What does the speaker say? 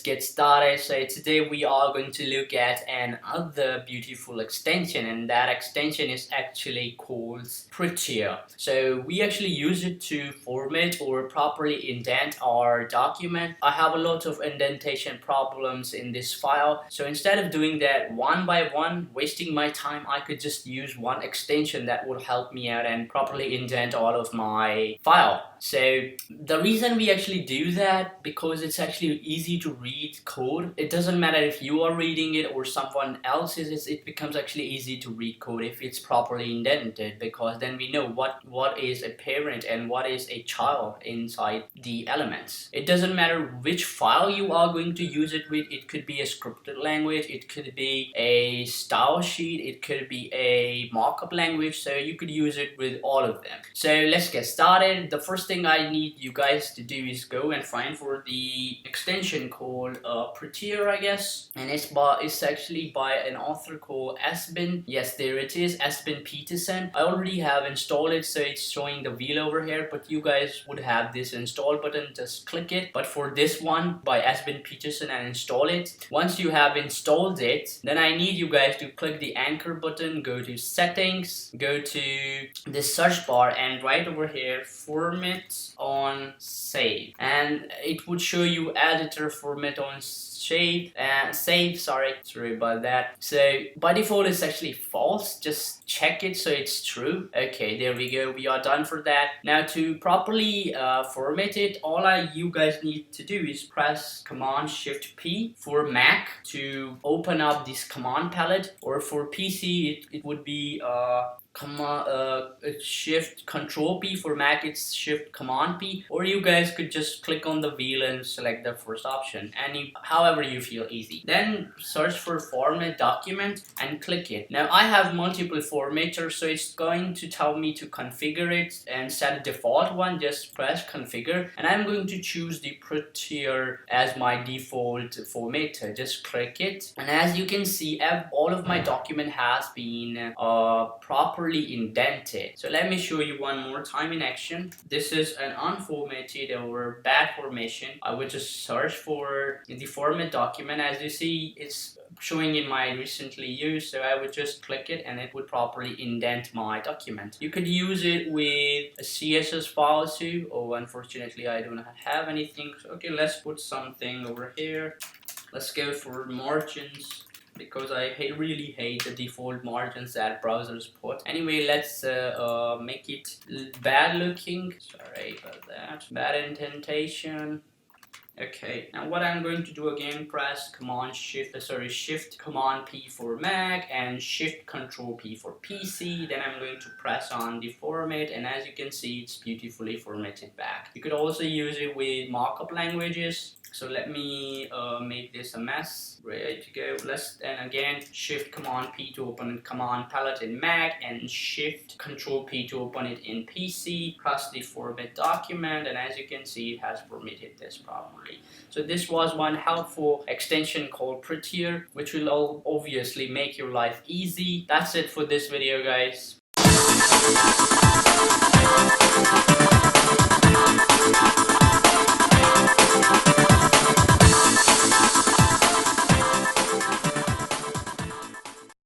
get started. So today we are going to look at another beautiful extension, and that extension is actually called Prettier. So we actually use it to format or properly indent our document. I have a lot of indentation problems in this file, so instead of doing that one by one, wasting my time, I could just use one extension that would help me out and properly indent all of my file. So the reason we actually do that, because it's actually easy to read code. It doesn't matter if you are reading it or someone else is, it becomes actually easy to read code if it's properly indented, because then we know what is a parent and what is a child inside the elements. It doesn't matter which file you are going to use it with. It could be a scripted language, it could be a style sheet, it could be a markup language, so you could use it with all of them. So let's get started. The first thing I need you guys to do is go and find for the extension called Prettier, I guess, and it's actually by an author called Esben. Yes, there it is, Esben Peterson. I already have installed it, so it's showing the wheel over here, but you guys would have this install button, just click it. But for this one by Esben Peterson, and install it. Once you have installed it, then I need you guys to click the anchor button, go to settings, go to the search bar, and right over here format on save, and it would show you editor format on save, sorry about that. So by default it's actually false, just check it so it's true. Okay, there we go, we are done for that. Now to properly format it, all you guys need to do is press Command Shift P for Mac to open up this command palette, or for PC it would be Shift Control P. For Mac it's Shift Command P, or you guys could just click on the wheel and select the first option, however you feel easy. Then search for format document and click it. Now I have multiple formatters, so it's going to tell me to configure it and set a default one. Just press configure, and I'm going to choose the Prettier as my default formatter. Just click it, and as you can see, all of my document has been properly indented. So let me show you one more time in action. This is an unformatted or bad formation. I would just search for the format document. As you see, it's showing in my recently used, so I would just click it and it would properly indent my document. You could use it with a CSS file too. Oh, unfortunately I don't have anything. So, okay, let's put something over here. Let's go for margins, because I really hate the default margins that browsers put. Anyway, let's make it bad looking. Sorry about that. Bad indentation. Okay, now what I'm going to do again, press Shift Command P for Mac and Shift Control P for PC. Then I'm going to press on the format, and as you can see, it's beautifully formatted back. You could also use it with markup languages. So let me make this a mess. Ready to go. Then again, Shift Command P to open command palette in Mac, and Shift Control P to open it in PC. Press the format document, and as you can see, it has formatted this properly. So this was one helpful extension called Prettier, which will obviously make your life easy. That's it for this video, guys.